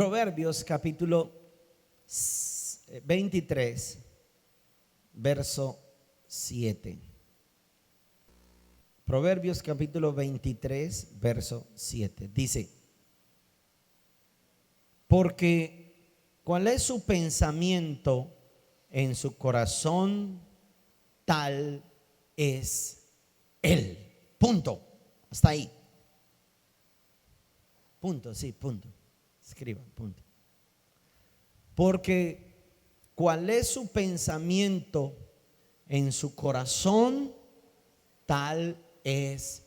Proverbios capítulo 23, verso 7. Proverbios capítulo 23, verso 7. Dice: porque cuál es su pensamiento en su corazón, tal es él. Punto. Hasta ahí. Punto, sí, punto. Escriban, punto. Porque cuál es su pensamiento en su corazón, tal es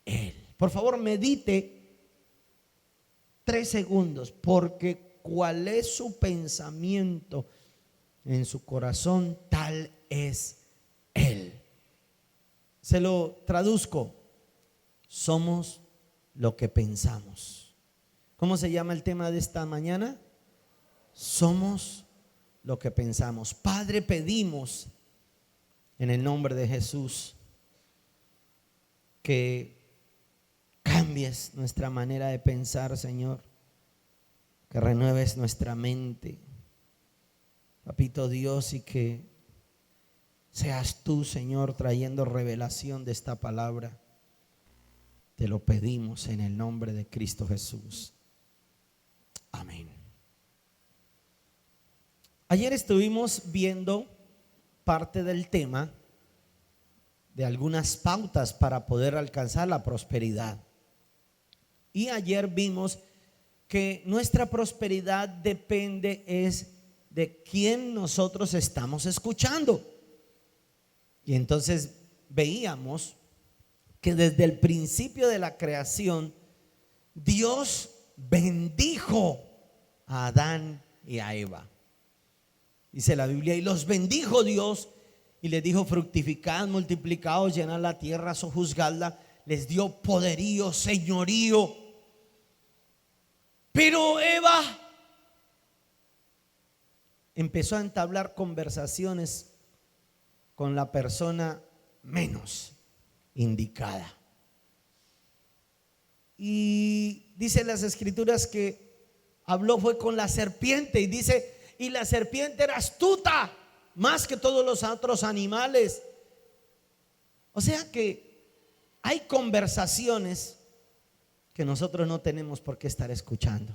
él. Por favor, medite 3 segundos. Porque cuál es su pensamiento en su corazón, tal es él. Se lo traduzco: somos lo que pensamos. ¿Cómo se llama el tema de esta mañana? Somos lo que pensamos. Padre, pedimos en el nombre de Jesús que cambies nuestra manera de pensar, Señor, que renueves nuestra mente, Papito Dios, y que seas tú, Señor, trayendo revelación de esta palabra. Te lo pedimos en el nombre de Cristo Jesús. Amén. Ayer estuvimos viendo parte del tema de algunas pautas para poder alcanzar la prosperidad. Y ayer vimos que nuestra prosperidad depende es de quién nosotros estamos escuchando. Y entonces veíamos que desde el principio de la creación Dios bendijo a Adán y a Eva. Dice la Biblia: y los bendijo Dios y les dijo: fructificad, multiplicaos, llenad la tierra, sojuzgadla. Les dio poderío, señorío. Pero Eva empezó a entablar conversaciones con la persona menos indicada. Y dice las escrituras que habló fue con la serpiente, y dice: y la serpiente era astuta más que todos los otros animales. O sea que hay conversaciones que nosotros no tenemos por qué estar escuchando.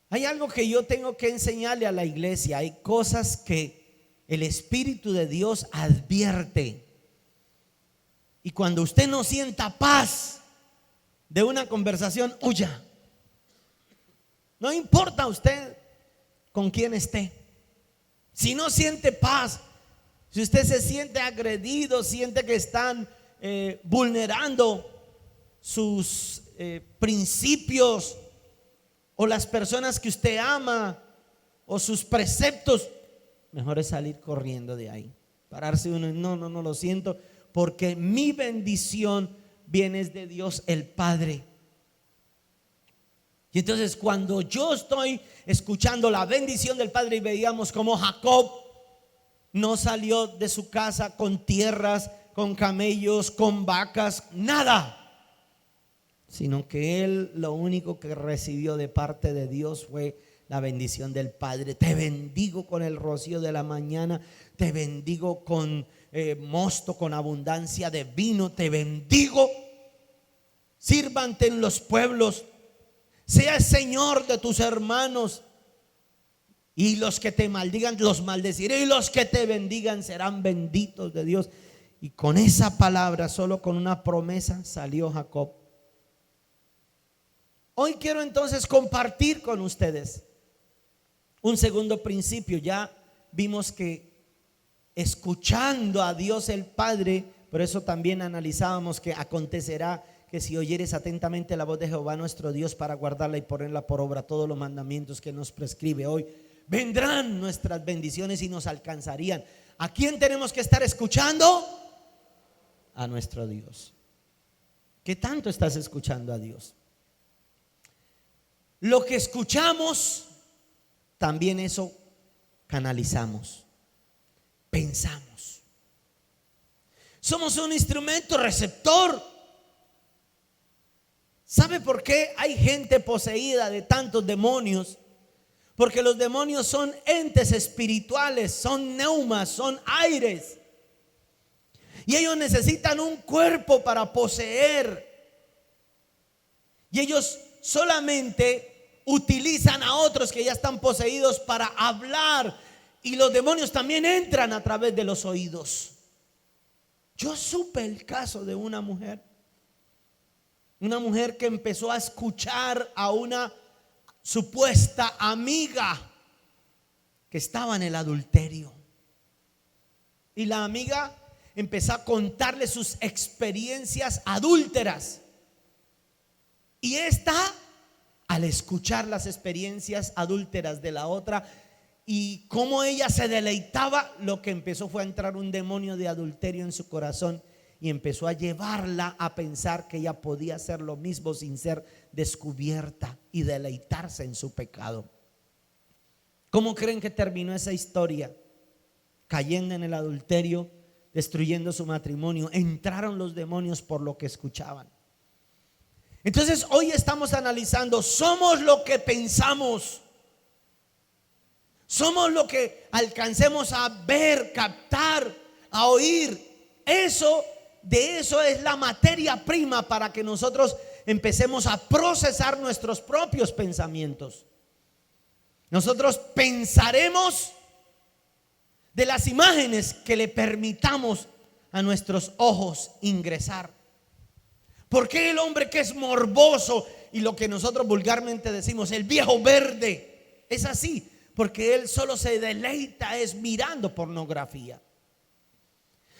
Hay algo que yo tengo que enseñarle a la iglesia. Hay cosas que el Espíritu de Dios advierte. Y cuando usted no sienta paz de una conversación, huya. No importa usted con quién esté. Si no siente paz, si usted se siente agredido, siente que están vulnerando sus principios, o las personas que usted ama, o sus preceptos, mejor es salir corriendo de ahí. Pararse uno y no lo siento, porque mi bendición viene de Dios el Padre. Y entonces cuando yo estoy escuchando la bendición del Padre, y veíamos como Jacob no salió de su casa con tierras, con camellos, con vacas, nada, sino que él lo único que recibió de parte de Dios fue la bendición del Padre. Te bendigo con el rocío de la mañana, te bendigo con mosto, con abundancia de vino, te bendigo. Sírvante en los pueblos, sea Señor de tus hermanos, y los que te maldigan los maldeciré, y los que te bendigan serán benditos de Dios. Y con esa palabra, solo con una promesa, salió Jacob. Hoy quiero entonces compartir con ustedes un segundo principio. Ya vimos que escuchando a Dios el Padre, por eso también analizábamos que acontecerá que si oyeres atentamente la voz de Jehová nuestro Dios para guardarla y ponerla por obra todos los mandamientos que nos prescribe hoy, vendrán nuestras bendiciones y nos alcanzarían. ¿A quién tenemos que estar escuchando? A nuestro Dios. ¿Qué tanto estás escuchando a Dios? Lo que escuchamos, también eso canalizamos, pensamos. Somos un instrumento receptor. ¿Sabe por qué hay gente poseída de tantos demonios? Porque los demonios son entes espirituales, son neumas, son aires. Y ellos necesitan un cuerpo para poseer. Y ellos solamente utilizan a otros que ya están poseídos para hablar. Y los demonios también entran a través de los oídos. Yo supe el caso de una mujer que empezó a escuchar a una supuesta amiga que estaba en el adulterio. Y la amiga empezó a contarle sus experiencias adúlteras. Y esta, al escuchar las experiencias adúlteras de la otra y cómo ella se deleitaba, lo que empezó fue a entrar un demonio de adulterio en su corazón y empezó a llevarla a pensar que ella podía hacer lo mismo sin ser descubierta y deleitarse en su pecado. ¿Cómo creen que terminó esa historia? Cayendo en el adulterio, destruyendo su matrimonio. Entraron los demonios por lo que escuchaban. Entonces hoy estamos analizando, somos lo que pensamos, somos lo que alcancemos a ver, captar, a oír. De eso es la materia prima para que nosotros empecemos a procesar nuestros propios pensamientos. Nosotros pensaremos de las imágenes que le permitamos a nuestros ojos ingresar. ¿Por qué el hombre que es morboso y lo que nosotros vulgarmente decimos el viejo verde es así? Porque él solo se deleita es mirando pornografía.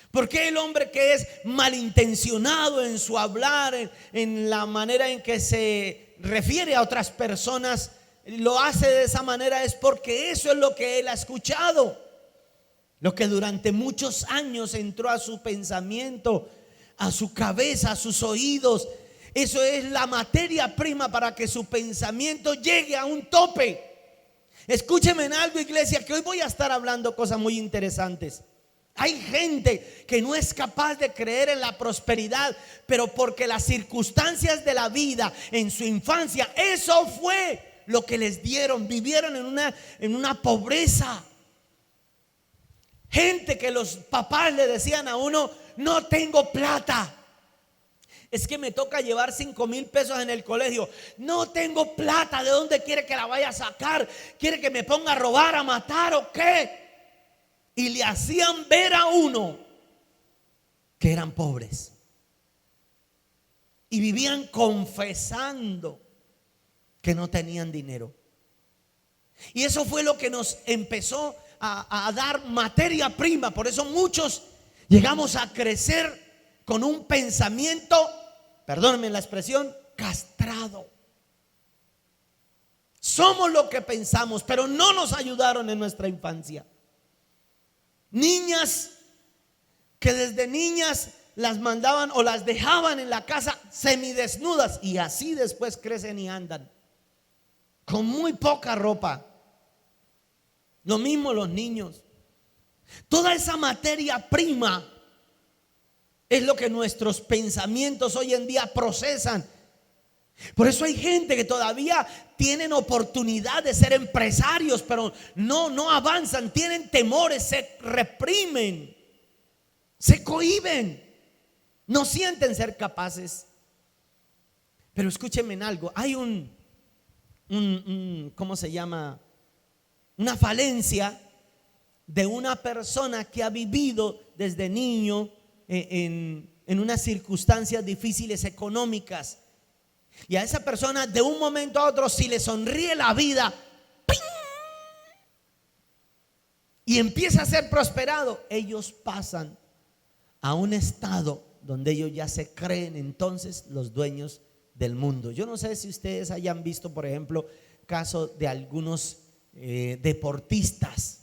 ¿Por qué el hombre que es malintencionado en su hablar, en la manera en que se refiere a otras personas, lo hace de esa manera? Es porque eso es lo que él ha escuchado, lo que durante muchos años entró a su pensamiento, a su cabeza, a sus oídos. Eso es la materia prima para que su pensamiento llegue a un tope. Escúcheme en algo, iglesia, que hoy voy a estar hablando cosas muy interesantes. Hay gente que no es capaz de creer en la prosperidad, pero porque las circunstancias de la vida en su infancia, eso fue lo que les dieron. Vivieron en una pobreza. Gente que los papás le decían a uno: no tengo plata, es que me toca llevar 5,000 pesos en el colegio. No tengo plata, ¿de dónde quiere que la vaya a sacar? ¿Quiere que me ponga a robar, a matar o qué? Y le hacían ver a uno que eran pobres y vivían confesando que no tenían dinero. Y eso fue lo que nos empezó a dar materia prima. Por eso muchos llegamos a crecer con un pensamiento, perdónenme la expresión, castrado. Somos lo que pensamos, pero no nos ayudaron en nuestra infancia. Niñas que desde niñas las mandaban o las dejaban en la casa semidesnudas, y así después crecen y andan con muy poca ropa. Lo mismo los niños. Toda esa materia prima es lo que nuestros pensamientos hoy en día procesan. Por eso hay gente que todavía tienen oportunidad de ser empresarios, pero no avanzan, tienen temores, se reprimen, se cohíben, no sienten ser capaces. Pero escúchenme en algo, hay ¿cómo se llama? Una falencia de una persona que ha vivido desde niño en unas circunstancias difíciles económicas. Y a esa persona de un momento a otro, si le sonríe la vida, ¡ping!, y empieza a ser prosperado, ellos pasan a un estado donde ellos ya se creen entonces los dueños del mundo. Yo no sé si ustedes hayan visto, por ejemplo, caso de algunos deportistas,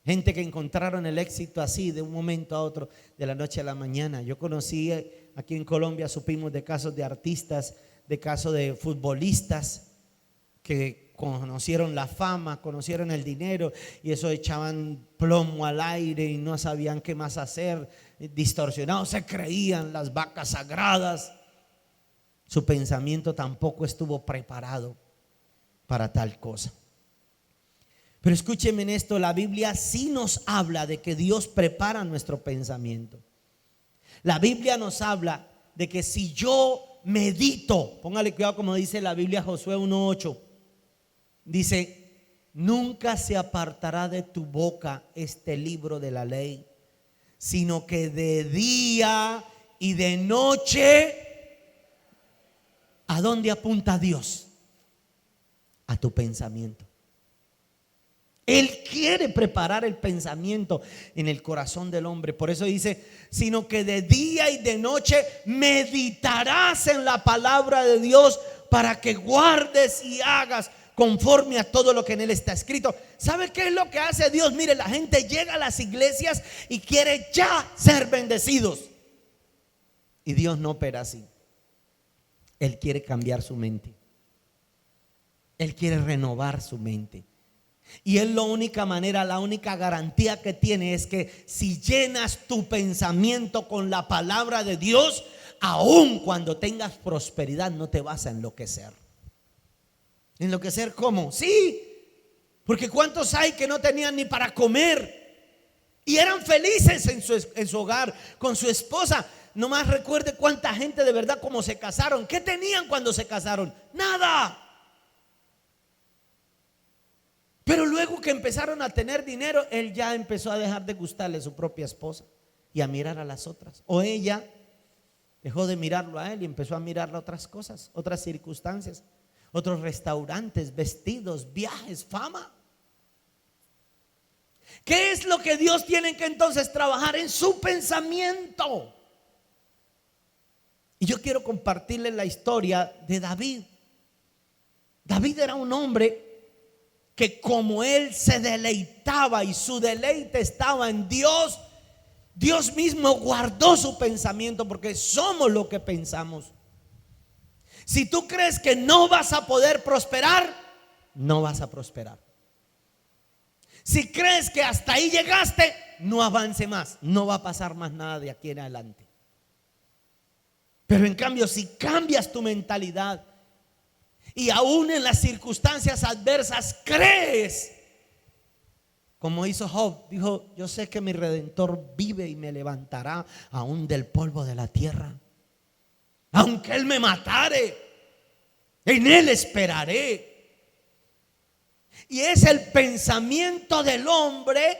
gente que encontraron el éxito así de un momento a otro, de la noche a la mañana. Yo conocí aquí en Colombia, supimos de casos de artistas, de casos de futbolistas que conocieron la fama, conocieron el dinero, y eso echaban plomo al aire y no sabían qué más hacer, distorsionados, se creían las vacas sagradas. su pensamiento tampoco estuvo preparado para tal cosa. Pero escúcheme en esto, la Biblia sí nos habla de que Dios prepara nuestro pensamiento. La Biblia nos habla de que si yo medito, póngale cuidado como dice la Biblia, Josué 1:8, dice: nunca se apartará de tu boca este libro de la ley, sino que de día y de noche. ¿A dónde apunta Dios? A tu pensamiento. Él quiere preparar el pensamiento en el corazón del hombre. Por eso dice: sino que de día y de noche meditarás en la palabra de Dios, para que guardes y hagas conforme a todo lo que en él está escrito. ¿Sabe qué es lo que hace Dios? Mire, la gente llega a las iglesias y quiere ya ser bendecidos, y Dios no opera así. Él quiere cambiar su mente. Él quiere renovar su mente. Y Él, la única manera, la única garantía que tiene es que si llenas tu pensamiento con la palabra de Dios, aun cuando tengas prosperidad, no te vas a enloquecer. ¿Enloquecer cómo? Sí, porque ¿cuántos hay que no tenían ni para comer y eran felices en su hogar, con su esposa? Nomás recuerde cuánta gente de verdad como se casaron. ¿Qué tenían cuando se casaron? Nada. Pero luego que empezaron a tener dinero, él ya empezó a dejar de gustarle a su propia esposa y a mirar a las otras. O ella dejó de mirarlo a él y empezó a mirar a otras cosas, otras circunstancias, otros restaurantes, vestidos, viajes, fama. ¿Qué es lo que Dios tiene que entonces trabajar? En su pensamiento. Y yo quiero compartirles la historia de David. David era un hombre que, como él se deleitaba y su deleite estaba en Dios, Dios mismo guardó su pensamiento, porque somos lo que pensamos. Si tú crees que no vas a poder prosperar, no vas a prosperar. Si crees que hasta ahí llegaste, no avance más, no va a pasar más nada de aquí en adelante. Pero en cambio, si cambias tu mentalidad y aún en las circunstancias adversas crees, como hizo Job, dijo: yo sé que mi Redentor vive y me levantará aún del polvo de la tierra. Aunque Él me matare, en Él esperaré. Y es el pensamiento del hombre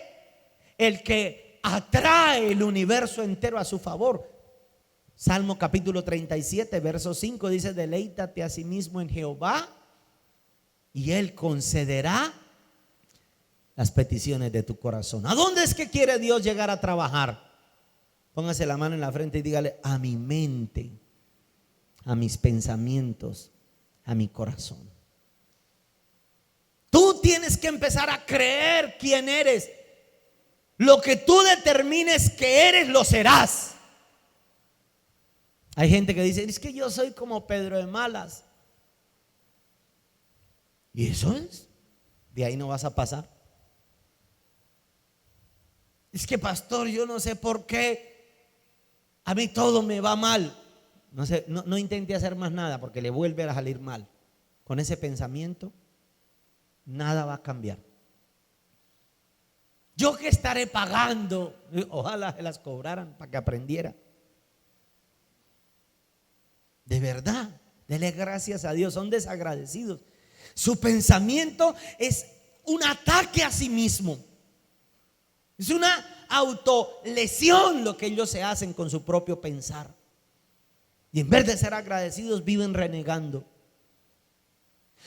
el que atrae el universo entero a su favor. Salmo capítulo 37, verso 5 dice: deleítate a sí mismo en Jehová y Él concederá las peticiones de tu corazón. ¿A dónde es que quiere Dios llegar a trabajar? Póngase la mano en la frente y dígale: a mi mente, a mis pensamientos, a mi corazón. Tú tienes que empezar a creer quién eres. Lo que tú determines que eres, lo serás. Hay gente que dice: es que yo soy como Pedro de Malas. ¿Y eso es? De ahí no vas a pasar. Es que, pastor, yo no sé por qué a mí todo me va mal. No sé, no intente hacer más nada, porque le vuelve a salir mal. Con ese pensamiento nada va a cambiar. Yo que estaré pagando, ojalá se las cobraran para que aprendiera. De verdad, dele gracias a Dios. Son desagradecidos. Su pensamiento es un ataque a sí mismo. Es una autolesión lo que ellos se hacen con su propio pensar. Y en vez de ser agradecidos, viven renegando.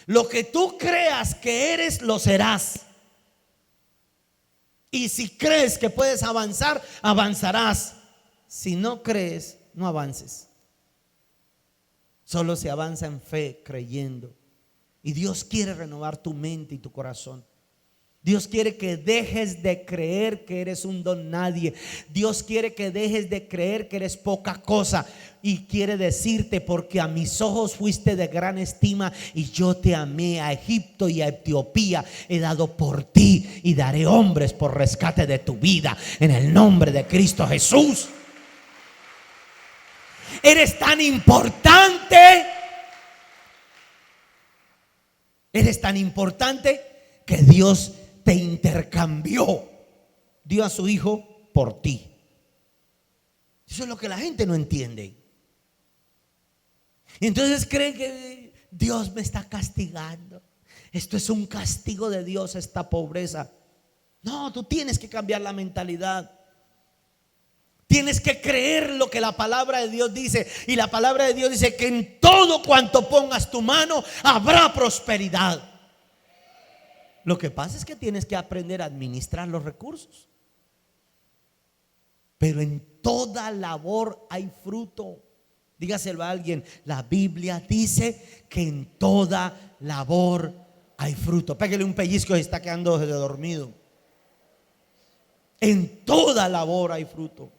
Lo que tú creas que eres, lo serás. Y si crees que puedes avanzar, avanzarás. Si no crees, no avances. Solo se avanza en fe, creyendo. Y Dios quiere renovar tu mente y tu corazón. Dios quiere que dejes de creer que eres un don nadie. Dios quiere que dejes de creer que eres poca cosa. Y quiere decirte: porque a mis ojos fuiste de gran estima, y yo te amé. A Egipto y a Etiopía he dado por ti, y daré hombres por rescate de tu vida, en el nombre de Cristo Jesús. Eres tan importante Eres tan importante que Dios te intercambió, dio a su hijo por ti. Eso es lo que la gente no entiende. Y entonces creen que Dios me está castigando. Esto es un castigo de Dios, esta pobreza. No, tú tienes que cambiar la mentalidad. Tienes que creer lo que la palabra de Dios dice. Y la palabra de Dios dice que en todo cuanto pongas tu mano habrá prosperidad. Lo que pasa es que tienes que aprender a administrar los recursos. Pero en toda labor hay fruto. Dígaselo a alguien: la Biblia dice que en toda labor hay fruto. Pégale un pellizco si está quedando dormido. En toda labor hay fruto.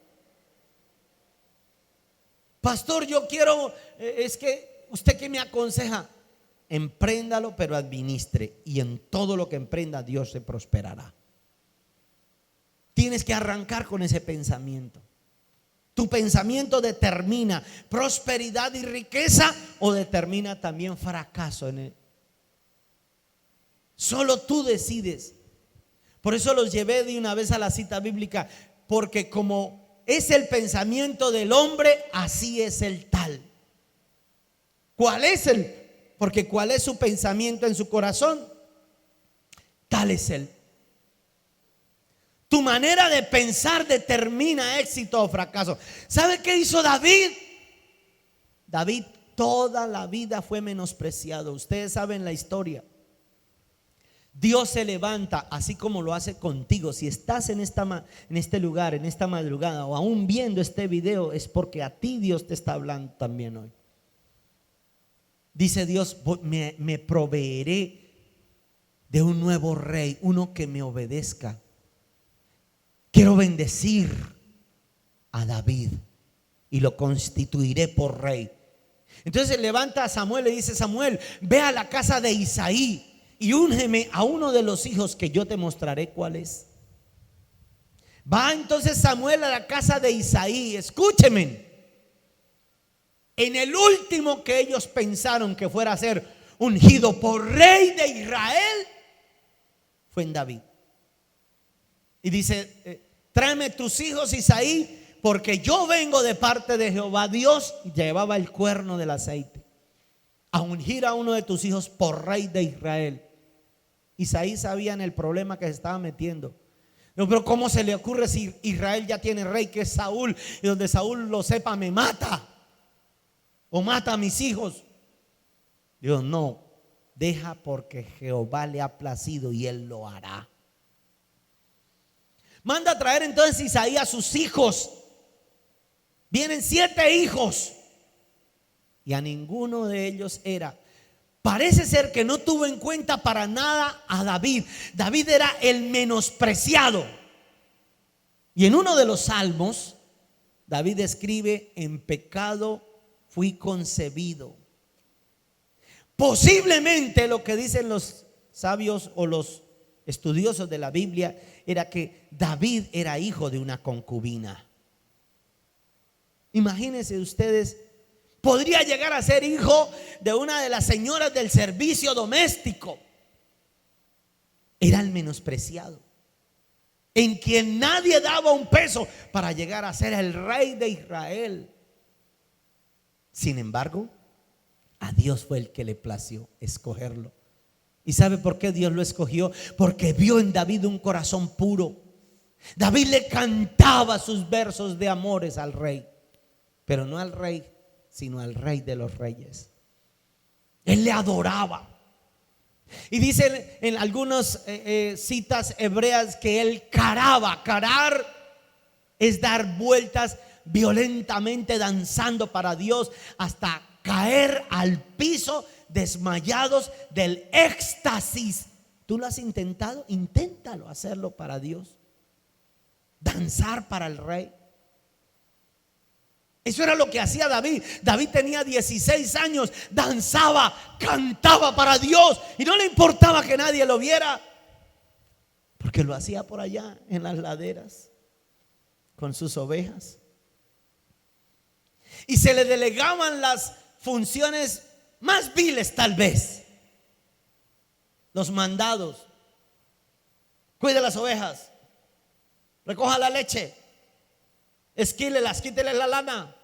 Pastor, yo quiero, es que usted que me aconseja, empréndalo, pero administre, y en todo lo que emprenda Dios se prosperará. Tienes que arrancar con ese pensamiento. Tu pensamiento determina prosperidad y riqueza, o determina también fracaso en él. Solo tú decides. Por eso los llevé de una vez a la cita bíblica, porque como es el pensamiento del hombre, así es el tal. ¿Cuál es él? Porque cuál es su pensamiento en su corazón, tal es él. Tu manera de pensar determina éxito o fracaso. ¿Sabe qué hizo David? David toda la vida fue menospreciado. Ustedes saben la historia. Dios se levanta, así como lo hace contigo. Si estás en este lugar, en esta madrugada, o aún viendo este video, es porque a ti Dios te está hablando también hoy. Dice Dios: me proveeré de un nuevo rey, uno que me obedezca. Quiero bendecir a David y lo constituiré por rey. Entonces levanta a Samuel y le dice: Samuel, ve a la casa de Isaí y úngeme a uno de los hijos, que yo te mostraré cuál es. Va entonces Samuel a la casa de Isaí. Escúcheme. En el último que ellos pensaron que fuera a ser ungido por rey de Israel, fue en David. Y dice: tráeme tus hijos, Isaí, porque yo vengo de parte de Jehová. Dios llevaba el cuerno del aceite a ungir a uno de tus hijos por rey de Israel. Isaí sabía en el problema que se estaba metiendo. No, pero ¿cómo se le ocurre si Israel ya tiene rey, que es Saúl, y donde Saúl lo sepa me mata o mata a mis hijos? Dios: no, deja, porque Jehová le ha placido y él lo hará. Manda a traer entonces Isaí a sus hijos. Vienen 7 hijos y a ninguno de ellos era. Parece ser que no tuvo en cuenta para nada a David. David era el menospreciado. Y en uno de los salmos, David escribe: en pecado fui concebido. Posiblemente lo que dicen los sabios o los estudiosos de la Biblia era que David era hijo de una concubina. Imagínense ustedes, podría llegar a ser hijo de una de las señoras del servicio doméstico. Era el menospreciado, en quien nadie daba un peso para llegar a ser el rey de Israel. Sin embargo, a Dios fue el que le plació escogerlo. ¿Y sabe por qué Dios lo escogió? Porque vio en David un corazón puro. David le cantaba sus versos de amores al rey, pero no al rey, sino al rey de los reyes. Él le adoraba. Y dice en algunas citas hebreas que él caraba. Carar es dar vueltas violentamente, danzando para Dios, hasta caer al piso desmayados del éxtasis. ¿Tú lo has intentado? Inténtalo hacerlo para Dios. Danzar para el rey. Eso era lo que hacía David. David tenía 16 años, danzaba, cantaba para Dios y no le importaba que nadie lo viera, porque lo hacía por allá en las laderas con sus ovejas. Y se le delegaban las funciones más viles, tal vez. los mandados. Cuide las ovejas, recoja la leche, esquílelas, quítele la lana,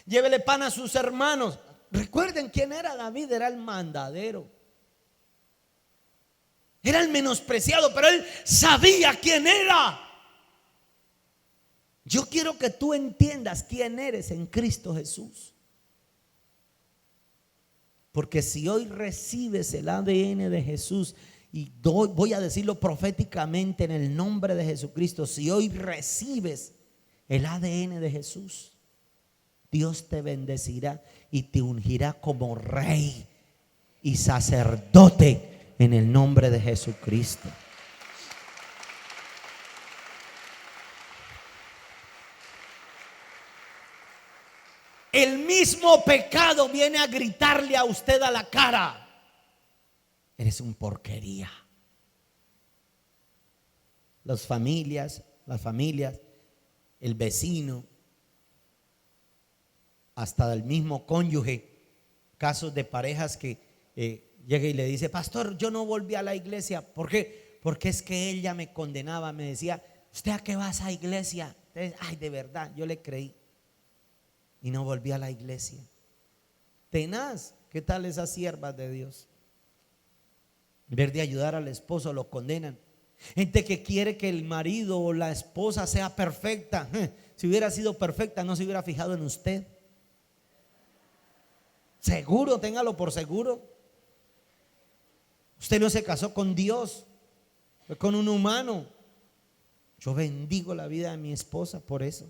llévele pan a sus hermanos. Recuerden quién era David, era el mandadero. Era el menospreciado, pero él sabía quién era. Yo quiero que tú entiendas quién eres en Cristo Jesús. Porque si hoy recibes el ADN de Jesús, y voy a decirlo proféticamente en el nombre de Jesucristo, si hoy recibes el ADN de Jesús, Dios te bendecirá y te ungirá como rey y sacerdote en el nombre de Jesucristo. El mismo pecado viene a gritarle a usted a la cara: eres un porquería. Las familias, el vecino, hasta el mismo cónyuge. Casos de parejas que llega y le dice: pastor, yo no volví a la iglesia. ¿Por qué? Porque es que ella me condenaba, me decía: ¿usted a qué vas a iglesia? Entonces, ay, de verdad, yo le creí y no volví a la iglesia. Tenaz. ¿Qué tal esas siervas de Dios? En vez de ayudar al esposo, lo condenan. Gente que quiere que el marido o la esposa sea perfecta. Si hubiera sido perfecta, no se hubiera fijado en usted. Seguro, téngalo por seguro. Usted no se casó con Dios, fue con un humano. Yo bendigo la vida de mi esposa por eso,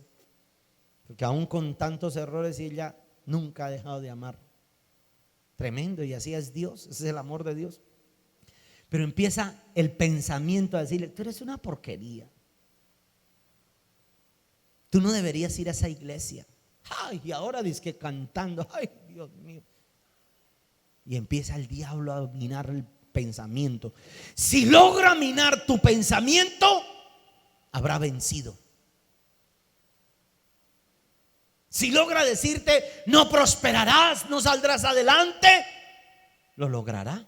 porque aún con tantos errores, ella nunca ha dejado de amar. Tremendo, y así es Dios, ese es el amor de Dios. Pero empieza el pensamiento a decirle: tú eres una porquería, tú no deberías ir a esa iglesia. Ay, y ahora dice que cantando, ay, Dios mío. Y empieza el diablo a minar el pensamiento. Si logra minar tu pensamiento, habrá vencido. Si logra decirte: no prosperarás, no saldrás adelante, lo logrará.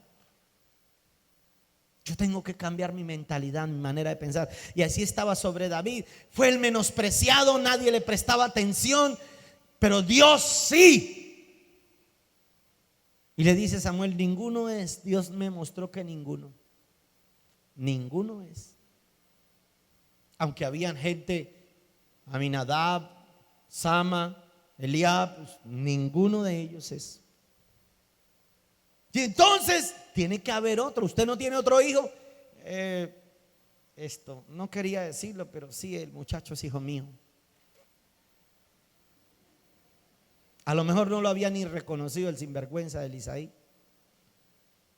Yo tengo que cambiar mi mentalidad, mi manera de pensar. Y así estaba sobre David. Fue el menospreciado, nadie le prestaba atención, pero Dios sí. Y le dice Samuel: ninguno es. Dios me mostró que ninguno es. Aunque habían gente, Aminadab, Sama, Eliab, pues, ninguno de ellos es. Y entonces tiene que haber otro. Usted no tiene otro hijo. Esto no quería decirlo, pero sí, el muchacho es hijo mío. A lo mejor no lo había ni reconocido el sinvergüenza de Isaí.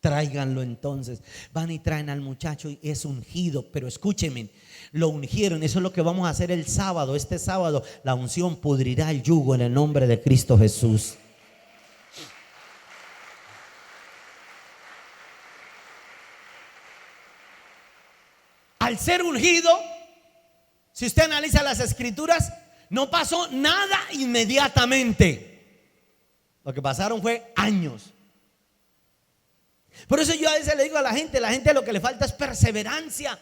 Tráiganlo entonces. Van y traen al muchacho y es ungido. Pero escúchenme, lo ungieron. Eso es lo que vamos a hacer el sábado. Este sábado la unción pudrirá el yugo en el nombre de Cristo Jesús. Al ser ungido, si usted analiza las escrituras, no pasó nada inmediatamente. Lo que pasaron fue años. Por eso yo a veces le digo a la gente lo que le falta es perseverancia.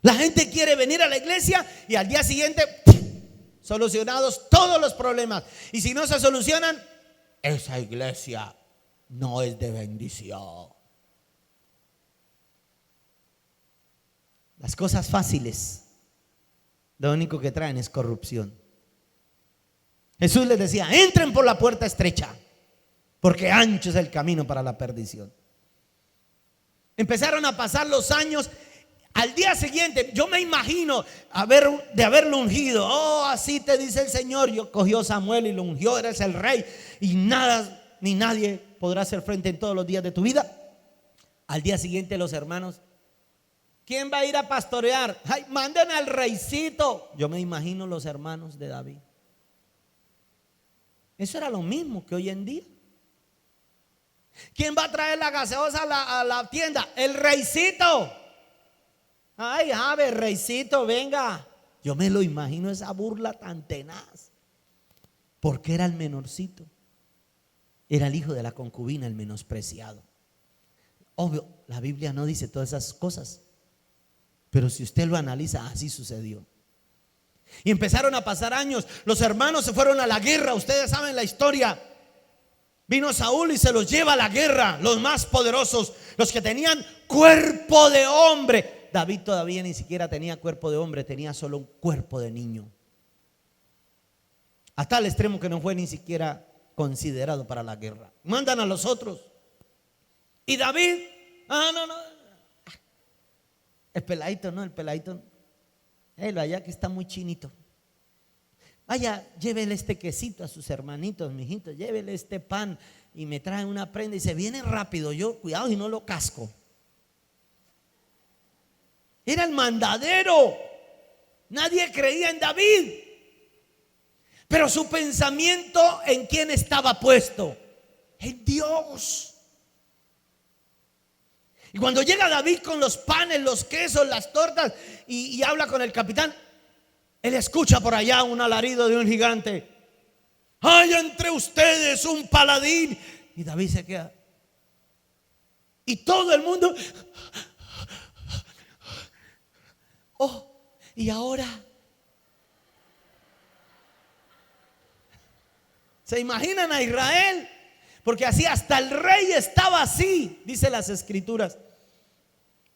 La gente quiere venir a la iglesia y al día siguiente solucionados todos los problemas. Y si no se solucionan, esa iglesia no es de bendición. Las cosas fáciles, lo único que traen es corrupción. Jesús les decía: entren por la puerta estrecha, porque ancho es el camino para la perdición. Empezaron a pasar los años. Al día siguiente, yo me imagino de haberlo ungido. Oh, así te dice el Señor. Yo cogió Samuel y lo ungió, eres el rey, y nada ni nadie podrá hacer frente en todos los días de tu vida. Al día siguiente los hermanos: ¿quién va a ir a pastorear? Ay, manden al reycito. Yo me imagino los hermanos de David. Eso era lo mismo que hoy en día. ¿Quién va a traer la gaseosa a la tienda? El reycito. Ay, ave, reycito, venga. Yo me lo imagino, esa burla tan tenaz. Porque era el menorcito. Era el hijo de la concubina, el menospreciado. Obvio, la Biblia no dice todas esas cosas, pero si usted lo analiza, así sucedió. Y empezaron a pasar años. Los hermanos se fueron a la guerra. Ustedes saben la historia. Vino Saúl y se los lleva a la guerra, los más poderosos, los que tenían cuerpo de hombre. David todavía ni siquiera tenía cuerpo de hombre, tenía solo un cuerpo de niño. A tal extremo que no fue ni siquiera considerado para la guerra. Mandan a los otros. Y David, no. El peladito. Él allá que está muy chinito. Vaya, llévele este quesito a sus hermanitos, mijitos, llévele este pan y me trae una prenda y se viene rápido. Yo, cuidado y no lo casco. Era el mandadero. Nadie creía en David. Pero su pensamiento, ¿en quién estaba puesto? En Dios. Y cuando llega David con los panes, los quesos, las tortas y habla con el capitán, él escucha por allá un alarido de un gigante. Hay entre ustedes un paladín. Y David se queda. Y todo el mundo. Oh, y ahora. ¿Se imaginan a Israel? Porque así hasta el rey estaba así, dice las escrituras.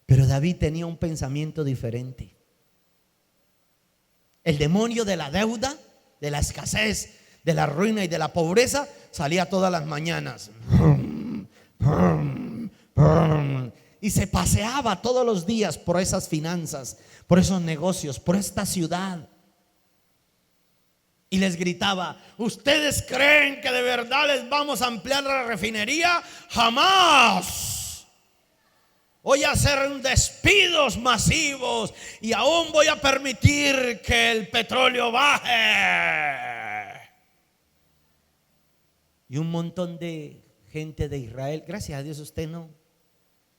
Pero David tenía un pensamiento diferente. El demonio de la deuda, de la escasez, de la ruina y de la pobreza salía todas las mañanas y se paseaba todos los días por esas finanzas, por esos negocios, por esta ciudad. Y les gritaba: ¿ustedes creen que de verdad les vamos a ampliar la refinería? ¡Jamás! Voy a hacer despidos masivos y aún voy a permitir que el petróleo baje. Y un montón de gente de Israel, gracias a Dios usted no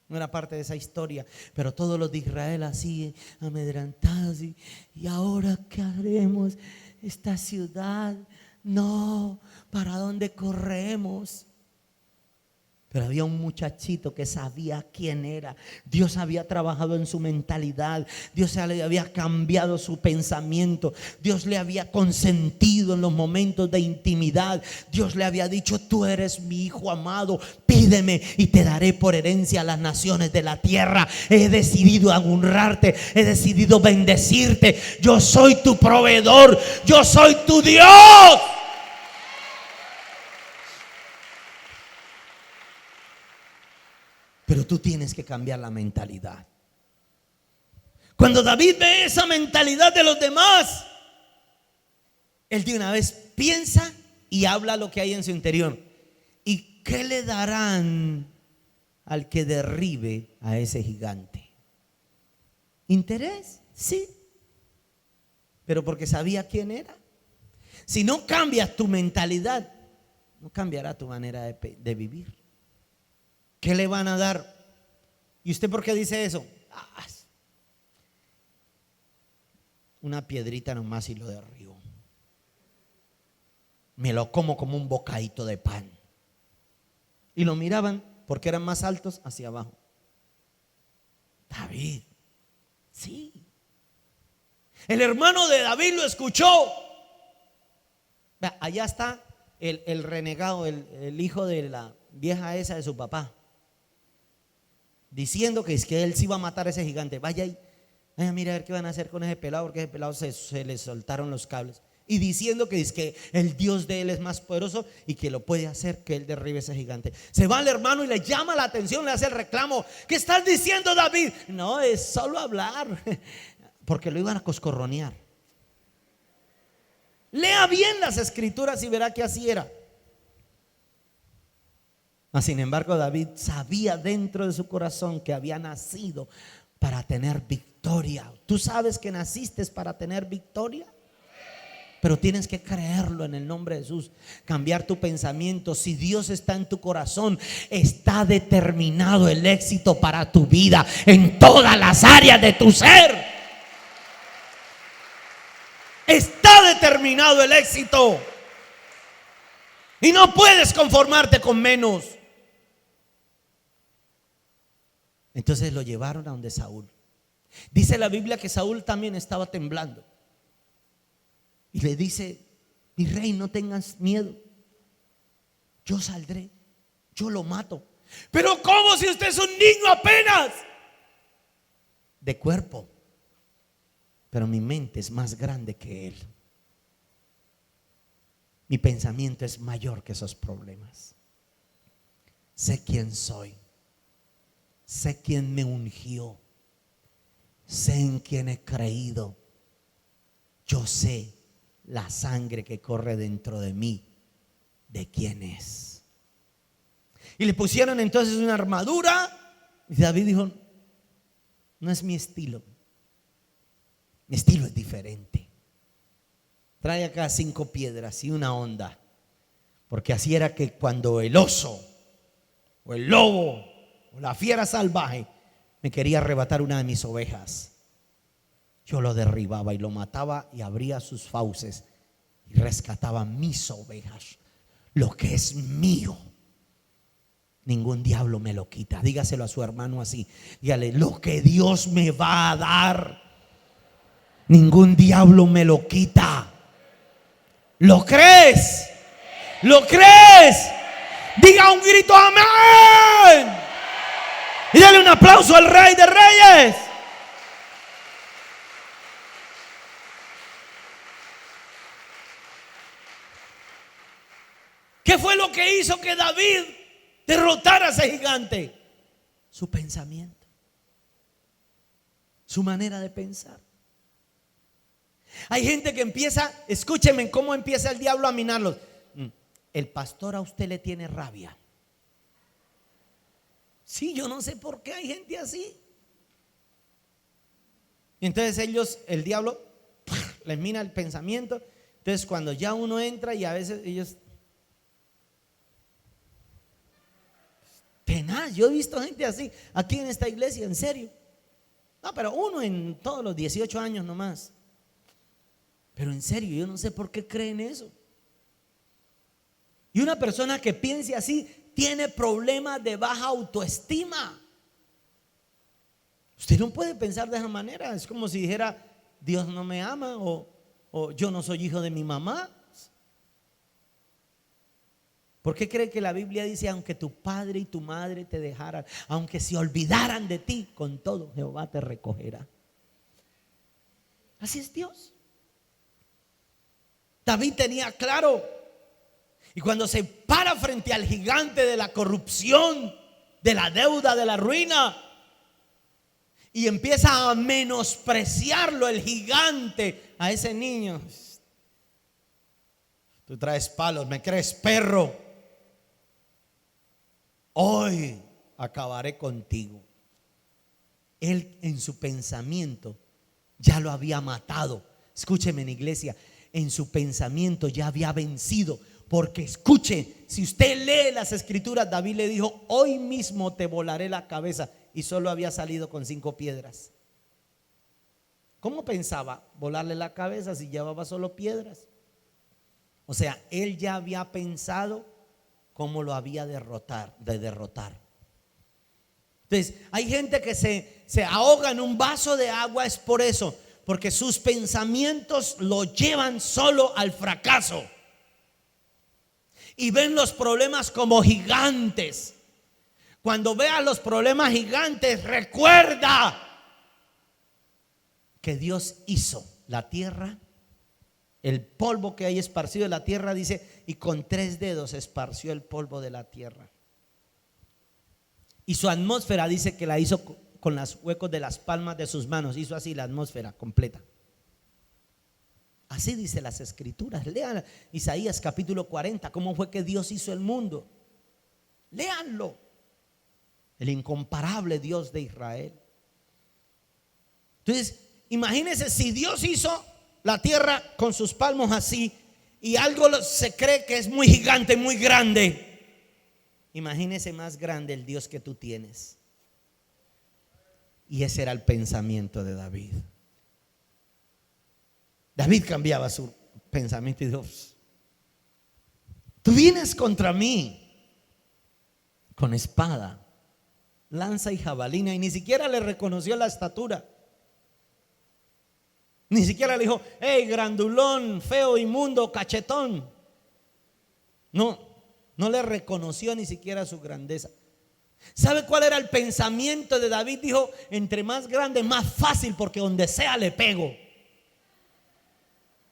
era parte de esa historia, pero todos los de Israel así amedrentados. ¿Y ahora qué haremos? Esta ciudad, no, ¿para dónde corremos? Pero había un muchachito que sabía quién era. Dios había trabajado en su mentalidad. Dios le había cambiado su pensamiento. Dios le había consentido en los momentos de intimidad. Dios le había dicho: tú eres mi hijo amado, pídeme y te daré por herencia a las naciones de la tierra. He decidido honrarte, he decidido bendecirte. Yo soy tu proveedor, yo soy tu Dios. Pero tú tienes que cambiar la mentalidad. Cuando David ve esa mentalidad de los demás, él de una vez piensa y habla lo que hay en su interior. ¿Y qué le darán al que derribe a ese gigante? ¿Interés? Sí. Pero porque sabía quién era. Si no cambias tu mentalidad, no cambiará tu manera de vivir. ¿Qué le van a dar? ¿Y usted por qué dice eso? Una piedrita nomás y lo derribo. Me lo como un bocadito de pan. Y lo miraban porque eran más altos hacia abajo. David, sí. El hermano de David lo escuchó. Allá está el renegado, el hijo de la vieja esa de su papá, diciendo que es que él sí iba a matar a ese gigante. Vaya mira a ver qué van a hacer con ese pelado, porque ese pelado se le soltaron los cables. Y diciendo que es que el Dios de él es más poderoso y que lo puede hacer que él derribe ese gigante. Se va el hermano y le llama la atención, le hace el reclamo: ¿qué estás diciendo, David? No, es solo hablar, porque lo iban a coscorronear. Lea bien las escrituras y verá que así era. Sin embargo, David sabía dentro de su corazón que había nacido para tener victoria. ¿Tú sabes que naciste para tener victoria? Pero tienes que creerlo en el nombre de Jesús. Cambiar tu pensamiento. Si Dios está en tu corazón, está determinado el éxito para tu vida en todas las áreas de tu ser. Está determinado el éxito. Y no puedes conformarte con menos. Entonces lo llevaron a donde Saúl. Dice la Biblia que Saúl también estaba temblando. Y le dice: mi rey, no tengas miedo, yo saldré, yo lo mato. Pero ¿cómo si usted es un niño apenas? De cuerpo, pero mi mente es más grande que él. Mi pensamiento es mayor que esos problemas. Sé quién soy, sé quién me ungió, sé en quién he creído. Yo sé la sangre que corre dentro de mí, de quién es. Y le pusieron entonces una armadura. Y David dijo: no es mi estilo, mi estilo es diferente. Trae acá 5 piedras y una honda, porque así era que cuando el oso o el lobo o la fiera salvaje me quería arrebatar una de mis ovejas, yo lo derribaba y lo mataba y abría sus fauces y rescataba mis ovejas. Lo que es mío, ningún diablo me lo quita. Dígaselo a su hermano así. Dígale: lo que Dios me va a dar, ningún diablo me lo quita. ¿Lo crees? ¿Lo crees? Diga un grito amén. Y dale un aplauso al Rey de Reyes. ¿Qué fue lo que hizo que David derrotara a ese gigante? Su pensamiento, su manera de pensar. Hay gente que empieza, escúcheme cómo empieza el diablo a minarlos. El pastor a usted le tiene rabia. Sí, yo no sé por qué hay gente así. Y entonces el diablo les mina el pensamiento. Entonces cuando ya uno entra, y a veces ellos, tenaz, yo he visto gente así aquí en esta iglesia, en serio. No, pero uno en todos los 18 años nomás. Pero en serio, yo no sé por qué creen eso. Y una persona que piense así tiene problemas de baja autoestima. Usted no puede pensar de esa manera. Es como si dijera: Dios no me ama, o yo no soy hijo de mi mamá. ¿Por qué cree que la Biblia dice: aunque tu padre y tu madre te dejaran, aunque se olvidaran de ti, con todo Jehová te recogerá? Así es Dios. David tenía claro. Y cuando se para frente al gigante de la corrupción, de la deuda, de la ruina, y empieza a menospreciarlo el gigante a ese niño: tú traes palos, me crees perro, hoy acabaré contigo. Él en su pensamiento ya lo había matado. Escúcheme, en iglesia, en su pensamiento ya había vencido. Porque escuche, si usted lee las escrituras, David le dijo: hoy mismo te volaré la cabeza. Y solo había salido con 5 piedras. ¿Cómo pensaba volarle la cabeza si llevaba solo piedras? O sea, él ya había pensado cómo lo había de derrotar. Entonces, hay gente que se ahoga en un vaso de agua. Es por eso, porque sus pensamientos lo llevan solo al fracaso. Y ven los problemas como gigantes. Cuando veas los problemas gigantes, recuerda que Dios hizo la tierra, el polvo que hay esparcido de la tierra, dice, y con 3 dedos esparció el polvo de la tierra. Y su atmósfera dice que la hizo con los huecos de las palmas de sus manos. Hizo así la atmósfera completa. Así dice las escrituras. Lean Isaías capítulo 40, cómo fue que Dios hizo el mundo. Léanlo. El incomparable Dios de Israel. Entonces, imagínense si Dios hizo la tierra con sus palmos así, y algo se cree que es muy gigante, muy grande. Imagínese más grande el Dios que tú tienes. Y ese era el pensamiento de David. David cambiaba su pensamiento y dijo: tú vienes contra mí con espada, lanza y jabalina, y ni siquiera le reconoció la estatura. Ni siquiera le dijo, hey, grandulón, feo, inmundo, cachetón. No, no le reconoció ni siquiera su grandeza. ¿Sabe cuál era el pensamiento de David? Dijo, entre más grande, más fácil, porque donde sea le pego.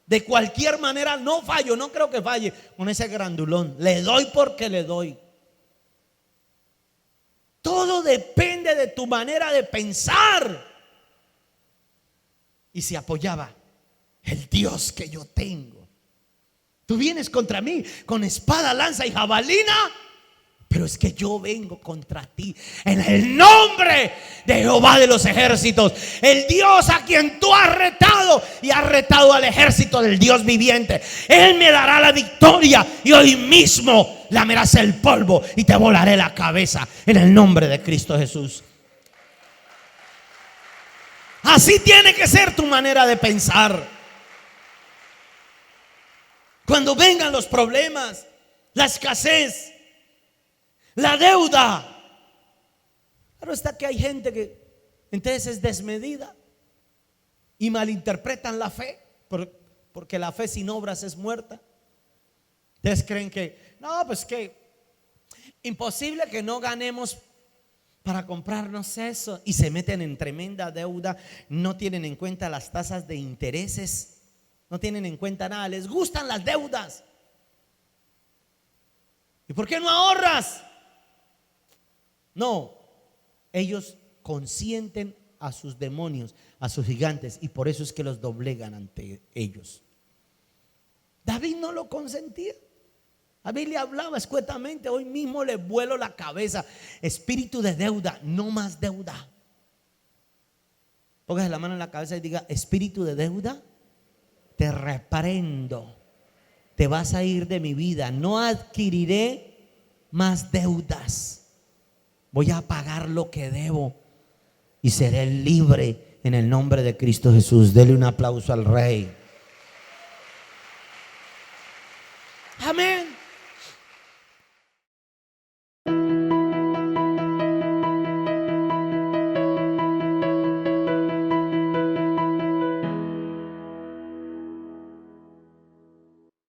De cualquier manera no fallo, no creo que falle con ese grandulón. Le doy porque le doy. Todo depende de tu manera de pensar. Y se apoyaba, el Dios que yo tengo. Tú vienes contra mí con espada, lanza y jabalina, pero es que yo vengo contra ti en el nombre de Jehová de los ejércitos, el Dios a quien tú has retado y has retado al ejército del Dios viviente. Él me dará la victoria y hoy mismo lamerás el polvo y te volaré la cabeza en el nombre de Cristo Jesús. Así tiene que ser tu manera de pensar. Cuando vengan los problemas, la escasez, la deuda. Pero está que hay gente que entonces es desmedida y malinterpretan la fe, porque la fe sin obras es muerta. Ustedes creen que no, pues que imposible que no ganemos para comprarnos eso, y se meten en tremenda deuda. No tienen en cuenta las tasas de intereses, no tienen en cuenta nada, les gustan las deudas. ¿Y por qué no ahorras? No, ellos consienten a sus demonios, a sus gigantes, y por eso es que los doblegan ante ellos. David no lo consentía. David le hablaba escuetamente, hoy mismo le vuelo la cabeza. Espíritu de deuda, no más deuda. Póngase la mano en la cabeza y diga, espíritu de deuda, te reprendo. Te vas a ir de mi vida. No adquiriré más deudas. Voy a pagar lo que debo y seré libre en el nombre de Cristo Jesús. Dele un aplauso al Rey.